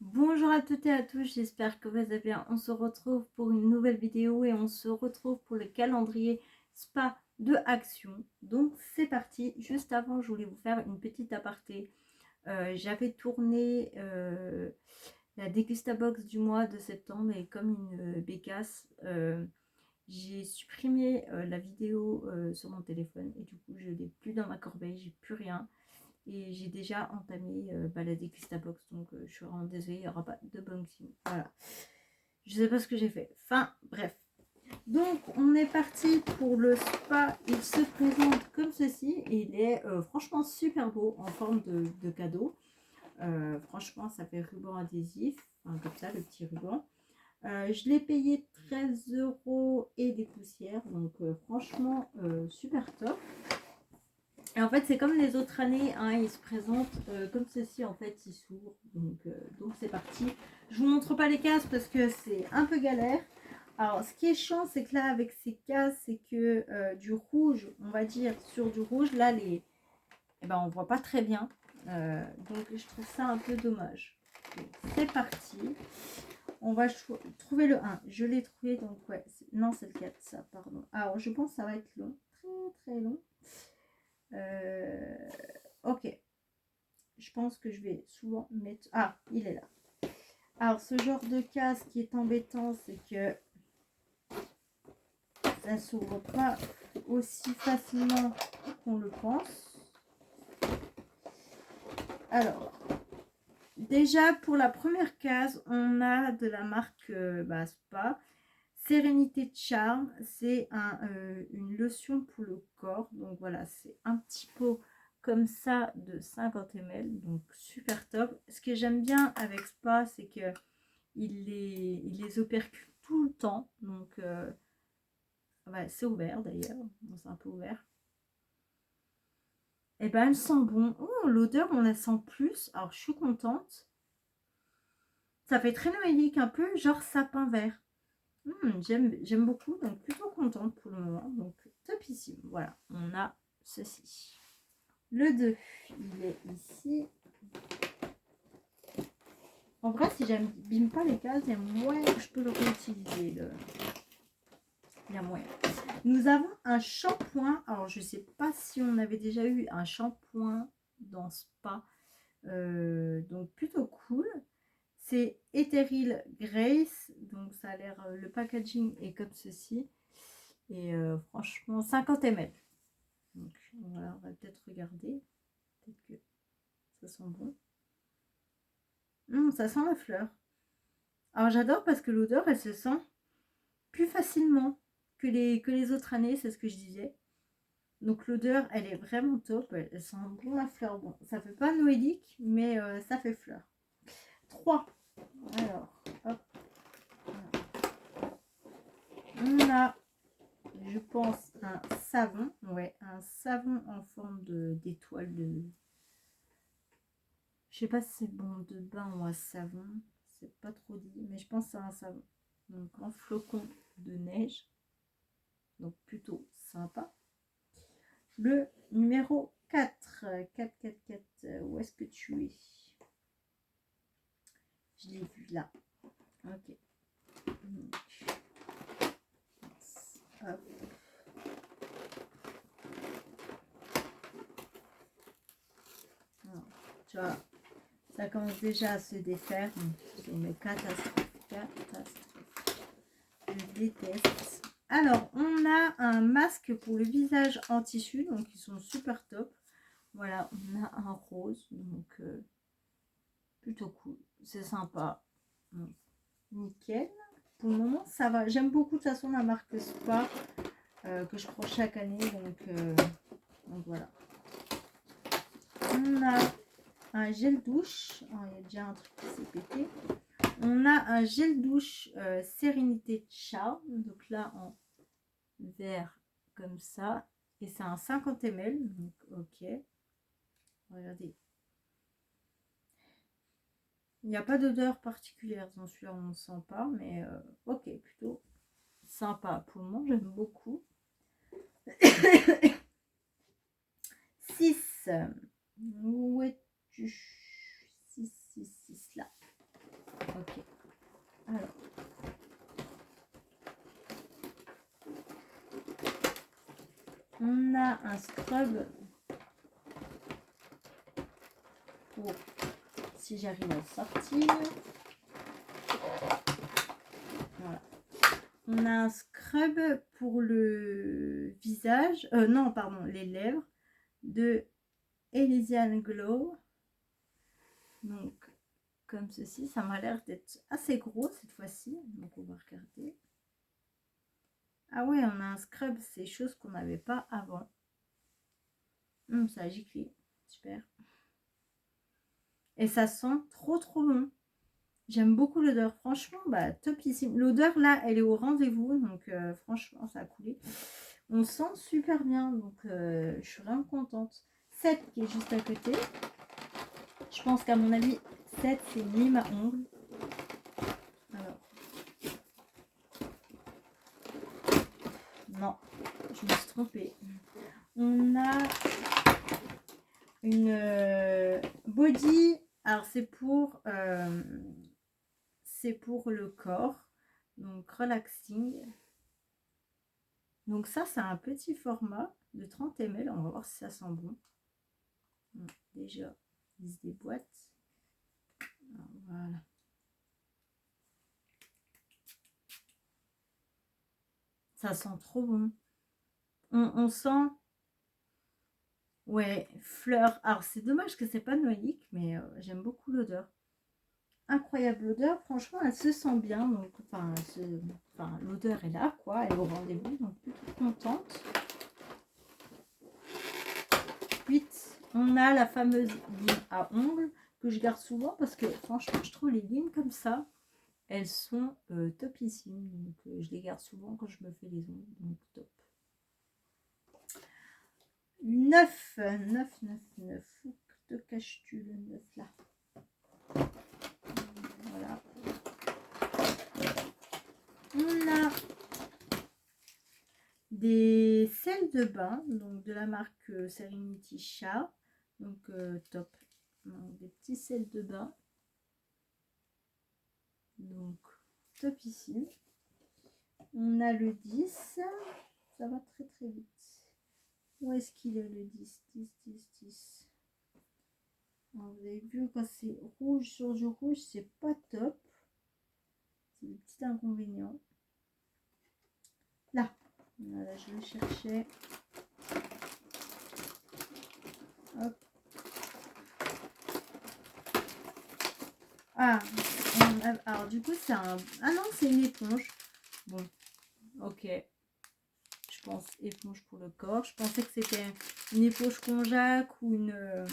Bonjour à toutes et à tous, j'espère que vous allez bien. On se retrouve pour une nouvelle vidéo et on se retrouve pour le calendrier spa de Action. Donc c'est parti. Juste avant, je voulais vous faire une petite aparté. J'avais tourné la Dégustabox du mois de septembre et comme une bécasse, j'ai supprimé la vidéo sur mon téléphone et du coup je l'ai plus dans ma corbeille, j'ai plus rien. Et j'ai déjà entamé la Dégustabox, donc je suis vraiment désolée, il n'y aura pas de unboxing. Voilà. Je sais pas ce que j'ai fait. Enfin, bref. Donc, on est parti pour le spa. Il se présente comme ceci. Et il est franchement super beau en forme de cadeau. Franchement, ça fait ruban adhésif. Enfin, comme ça, le petit ruban. Je l'ai payé 13 euros et des poussières. Donc, franchement, super top. Et en fait, c'est comme les autres années, hein, il se présente comme ceci, en fait, il s'ouvre. Donc c'est parti. Je vous montre pas les cases parce que c'est un peu galère. Alors, ce qui est chiant, c'est que là, avec ces cases, c'est que du rouge, on va dire, sur du rouge, là, eh ben, on voit pas très bien. Donc, je trouve ça un peu dommage. C'est parti. On va trouver le 1. Je l'ai trouvé, donc ouais. Non, c'est le 4, ça, pardon. Alors, je pense que ça va être long. Très, très long. Ok. Je pense que je vais souvent mettre... Ah, il est là. Alors, ce genre de cas, ce qui est embêtant, c'est que ça ne s'ouvre pas aussi facilement qu'on le pense. Alors, déjà, pour la première case, on a de la marque Spa. Sérénité de charme, c'est une lotion pour le corps. Donc voilà, c'est un petit pot comme ça de 50 ml. Donc super top. Ce que j'aime bien avec Spa, c'est que il les opercule tout le temps. Donc c'est ouvert d'ailleurs. Bon, c'est un peu ouvert. Et ben elle sent bon. Oh, l'odeur, on la sent plus. Alors je suis contente. Ça fait très noélique, un peu genre sapin vert. J'aime beaucoup, donc plutôt contente pour le moment. Donc topissime. Voilà, on a ceci. Le 2, il est ici. En vrai, si j'abîme pas les cases, il y a moyen que je peux le réutiliser. Il y a moyen. Nous avons un shampoing. Alors, je sais pas si on avait déjà eu un shampoing dans Spa. Donc, plutôt cool. C'est Ethereal Grace. Donc, ça a l'air... le packaging est comme ceci. Et franchement, 50 ml. Donc, voilà, on va peut-être regarder. Peut-être que ça sent bon. Ça sent la fleur. Alors, j'adore parce que l'odeur, elle se sent plus facilement que les autres années. C'est ce que je disais. Donc l'odeur, elle est vraiment top. Elle sent bon la fleur. Bon, ça fait pas noélique, mais ça fait fleur. 3. Alors, hop. On a, je pense, un savon. Ouais, un savon en forme d'étoile de... Je sais pas si c'est bon de bain ou un savon. C'est pas trop dit, mais je pense que c'est un savon. Donc en flocon de neige. Donc plutôt sympa. Le numéro 4. 4, 4, 4. Où est-ce que tu es? Je l'ai vu là. Ok. Donc, hop. Alors, tu vois, ça commence déjà à se défaire. C'est une catastrophe. Catastrophe. Je déteste. Alors, on a un masque pour le visage en tissu. Donc, ils sont super top. Voilà, on a un rose. Donc, plutôt cool. C'est sympa. Donc, nickel. Pour le moment, ça va. J'aime beaucoup de toute façon la marque Spa que je prends chaque année. Donc voilà. On a un gel douche. Oh, il y a déjà un truc qui s'est pété. On a un gel douche Sérénité Charme. Donc là, en vert comme ça. Et c'est un 50 ml. Donc, ok. Regardez. Il n'y a pas d'odeur particulière dans celui-là, on ne sent pas. Mais ok, plutôt sympa. Pour le moment, j'aime beaucoup. 6. Où es-tu? 6 là. Alors, on a un scrub pour, si j'arrive à le sortir, voilà. On a un scrub pour le visage, non pardon, les lèvres de Elysian Glow. Donc comme ceci, ça m'a l'air d'être assez gros cette fois-ci, donc on va regarder. Ah ouais, on a un scrub, c'est chose qu'on n'avait pas avant. Ça a giclé, super. Et ça sent trop bon. J'aime beaucoup l'odeur, franchement, bah topissime. L'odeur là, elle est au rendez-vous, donc franchement, ça a coulé. On sent super bien, donc je suis vraiment contente. 7 qui est juste à côté. Je pense qu'à mon avis, 7 c'est une lime à ongles. Alors. Non, je me suis trompée. On a une body. Alors c'est pour le corps, donc relaxing. Donc ça c'est un petit format de 30 ml. On va voir si ça sent bon. Déjà il se déboîte. Alors, voilà. Ça sent trop bon. On sent, ouais, fleur. Alors c'est dommage que c'est pas noylique, mais j'aime beaucoup l'odeur. Incroyable odeur, franchement elle se sent bien, donc enfin, l'odeur est là quoi, elle est au rendez-vous, donc plutôt contente. 8, on a la fameuse lime à ongles que je garde souvent parce que franchement je trouve les limes comme ça, elles sont topissimes, donc je les garde souvent quand je me fais les ongles, donc top. 9, où te caches-tu le 9 là? Voilà. On a des sels de bain, donc de la marque Serenity Chat, donc top. Donc, des petits sels de bain, donc top ici. On a le 10, ça va très vite. Où est-ce qu'il est le 10? 10. Alors, vous avez vu, quand c'est rouge sur du rouge, c'est pas top. C'est le petit inconvénient. Là, voilà, je le cherchais. Hop. Ah, alors du coup, c'est un... Ah non, c'est une éponge. Bon, ok. Je pense éponge pour le corps. Je pensais que c'était une éponge konjac ou une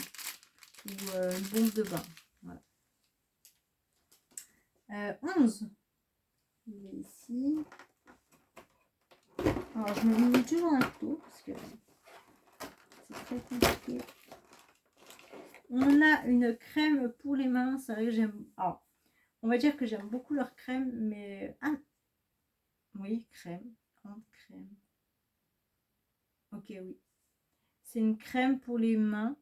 bombe de bain. Voilà. 11. Il est ici. Alors, je me mets toujours un couteau parce que c'est très compliqué. On a une crème pour les mains. C'est vrai que j'aime... Alors, on va dire que j'aime beaucoup leur crème, mais... Ah, oui, crème. Grande crème. Ok, oui. C'est une crème pour les mains.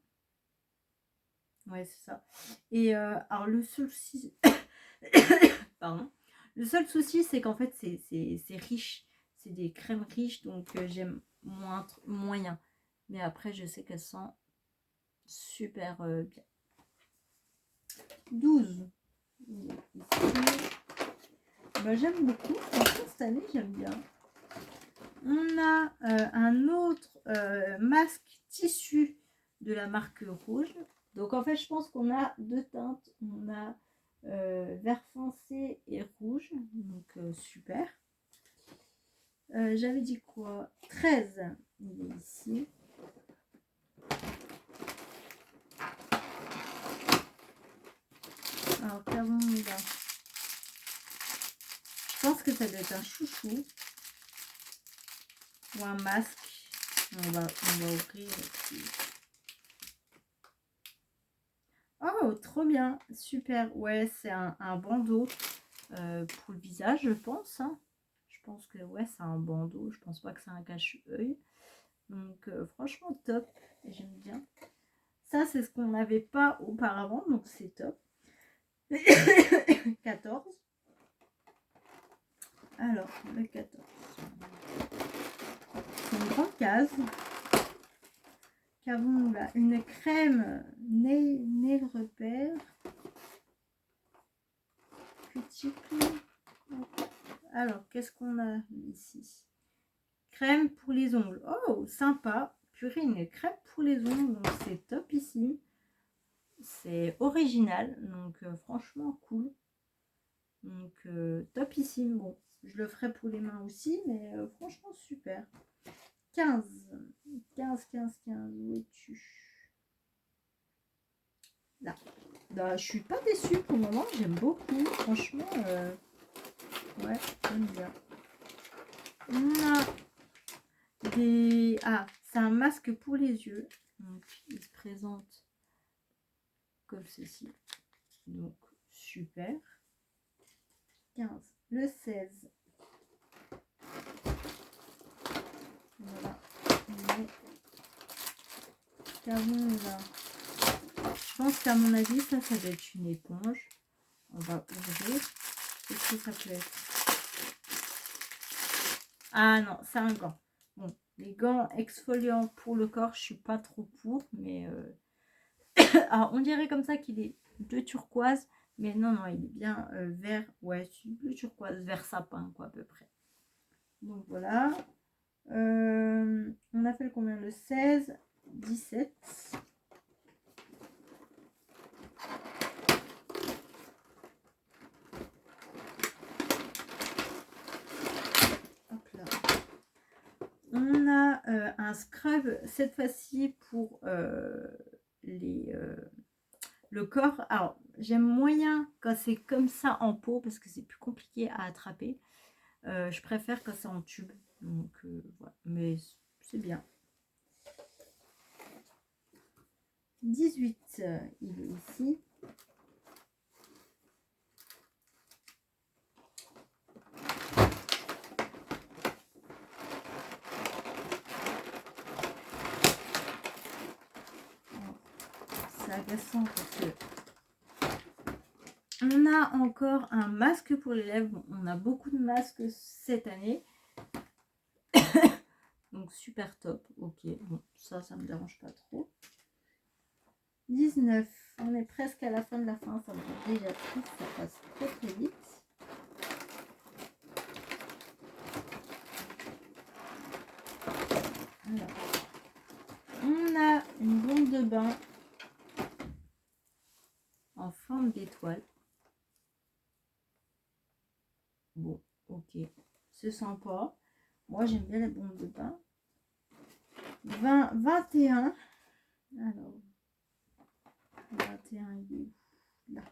Ouais, c'est ça. Et alors, le seul souci... Pardon. Le seul souci, c'est qu'en fait, c'est riche. C'est des crèmes riches, donc j'aime moyen. Mais après, je sais qu'elles sentent super bien. 12. Bah, j'aime beaucoup. Franchement, cette année, j'aime bien. On a un autre masque tissu de la marque Rouge. Donc, en fait, je pense qu'on a deux teintes. On a vert foncé et rouge. Donc, super. J'avais dit quoi? 13. Il est ici. Alors, qu'avons-nous là? Je pense que ça doit être un chouchou. Ou un masque. On va ouvrir ici. Oh, trop bien. Super. Ouais, c'est un bandeau pour le visage, je pense. Hein. Je pense que ouais, c'est un bandeau. Je pense pas que c'est un cache-œil. Donc, franchement, top. J'aime bien. Ça, c'est ce qu'on n'avait pas auparavant. Donc, c'est top. 14. le 14. C'est une grande case. Qu'avons-nous là? Une crème nail repère. Cuticle. Alors, qu'est-ce qu'on a ici? Crème pour les ongles. Oh, sympa. Purée, une crème pour les ongles. Donc, c'est top ici. C'est original. Donc, franchement, cool. Donc, topissime. Bon, je le ferai pour les mains aussi. Mais franchement, super. 15. 15. Où es-tu? Là. Bah, je suis pas déçue pour le moment. J'aime beaucoup. Franchement, ouais, j'aime bien. On a des... Ah, c'est un masque pour les yeux. Donc, il se présente comme ceci. Donc, super. 15. Le 16. Voilà. Qu'avons-nous là? Je pense qu'à mon avis, ça doit être une éponge. On va ouvrir. Qu'est-ce que ça peut être? Ah non, c'est un gant. Bon, les gants exfoliants pour le corps, je suis pas trop pour, mais alors on dirait comme ça qu'il est bleu turquoise, mais non, il est bien vert, ouais, bleu turquoise, vert sapin, quoi, à peu près. Donc voilà. On a fait le combien? Le 16, 17. Hop là. On a un scrub, cette fois-ci pour le corps. Alors, j'aime moyen quand c'est comme ça en pot, parce que c'est plus compliqué à attraper. Je préfère quand c'est en tube. Donc, voilà. Mais c'est bien. 18, il est ici. C'est agaçant parce que on a encore un masque pour les lèvres. Bon, on a beaucoup de masques cette année. Donc super top. Ok, bon, ça me dérange pas trop. 19, on est presque à la fin de la fin. Ça me rend déjà triste, ça passe très vite. Alors, on a une bombe de bain en forme d'étoile. Bon, ok, c'est sympa. Moi, j'aime bien les bombes de bain. 20, 21. Alors, 21, il est où? Là.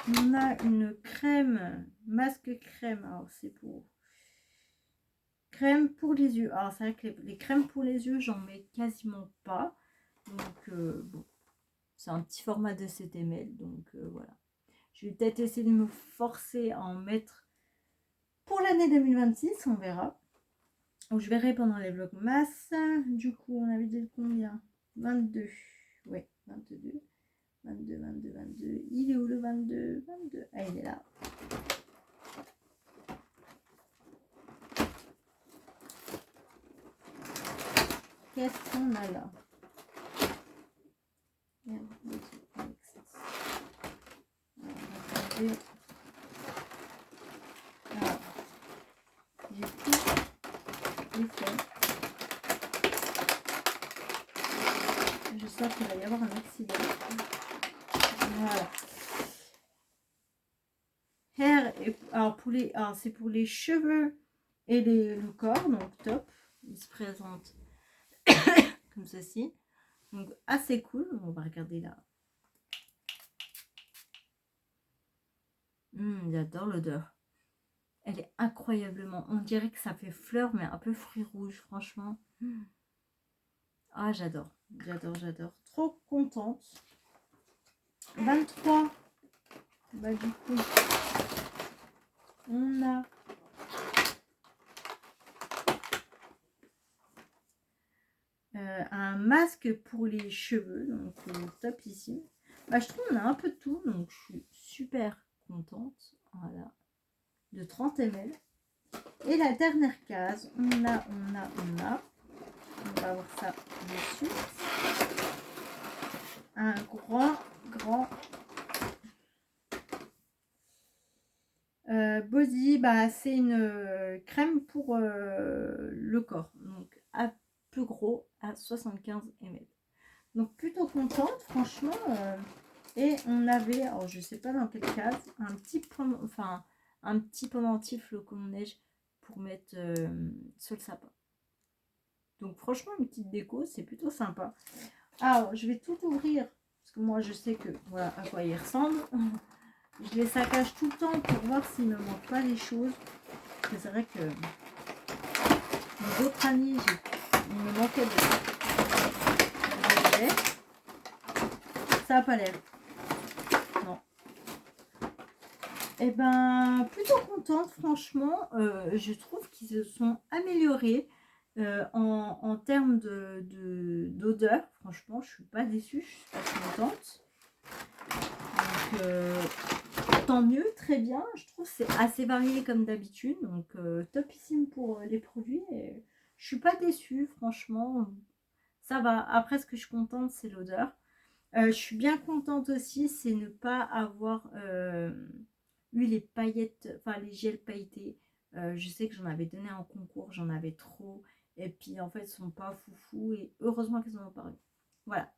On a une crème, masque crème. Alors, c'est pour crème pour les yeux. Alors, c'est vrai que les crèmes pour les yeux, j'en mets quasiment pas. Donc, bon, c'est un petit format de 7 ml. Donc, voilà. Je vais peut-être essayer de me forcer à en mettre pour l'année 2026. On verra. Donc, je verrai pendant les vlogmas. Du coup, on avait dit combien? 22. Ouais, 22. 22. Il est où le 22? Ah, il est là. Qu'est-ce qu'on a là? Merde, alors, j'ai tout fait. Je sens qu'il va y avoir un accident. Voilà. Alors c'est pour les cheveux et le corps, donc top. Il se présente comme ceci. Donc assez cool. On va regarder là. J'adore l'odeur. Elle est incroyablement. On dirait que ça fait fleur, mais un peu fruit rouge, franchement. Ah, j'adore. Trop contente. 23. Bah, du coup, on a un masque pour les cheveux. Donc, top ici. Bah, je trouve qu'on a un peu de tout, donc je suis super contente. Voilà, de 30 ml. Et la dernière case, on va voir ça dessus. Un grand body, bah, c'est une crème pour le corps, donc à plus gros, à 75 ml. Donc plutôt contente, franchement. Et on avait, alors je sais pas dans quelle case, un petit pendentif flocon de neige pour mettre sur le sapin. Donc franchement, une petite déco, c'est plutôt sympa. Alors, je vais tout ouvrir, parce que moi, je sais que voilà à quoi il ressemble. Je les saccage tout le temps pour voir s'il ne me manque pas des choses. Parce que c'est vrai que mes autres amis, il me manquait de ça n'a pas l'air. Non. Et ben, plutôt contente, franchement. Je trouve qu'ils se sont améliorés en termes d'odeur. Franchement, je suis pas déçue, je suis pas contente. Donc, tant mieux, très bien. Je trouve que c'est assez varié comme d'habitude. Donc, topissime pour les produits. Et je suis pas déçue, franchement. Ça va. Après, ce que je suis contente, c'est l'odeur. Je suis bien contente aussi, c'est ne pas avoir eu les paillettes, enfin les gels pailletés. Je sais que j'en avais donné en concours, j'en avais trop. Et puis en fait, ils sont pas foufou. Et heureusement qu'ils en ont parlé. Voilà.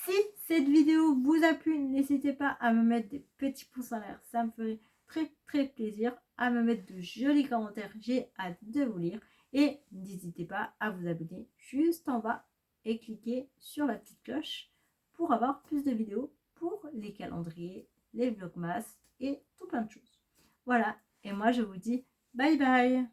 Si cette vidéo vous a plu, n'hésitez pas à me mettre des petits pouces en l'air. Ça me ferait très très plaisir. À me mettre de jolis commentaires. J'ai hâte de vous lire. Et n'hésitez pas à vous abonner juste en bas et cliquer sur la petite cloche pour avoir plus de vidéos pour les calendriers, les vlogmas et tout plein de choses. Voilà, et moi je vous dis bye bye.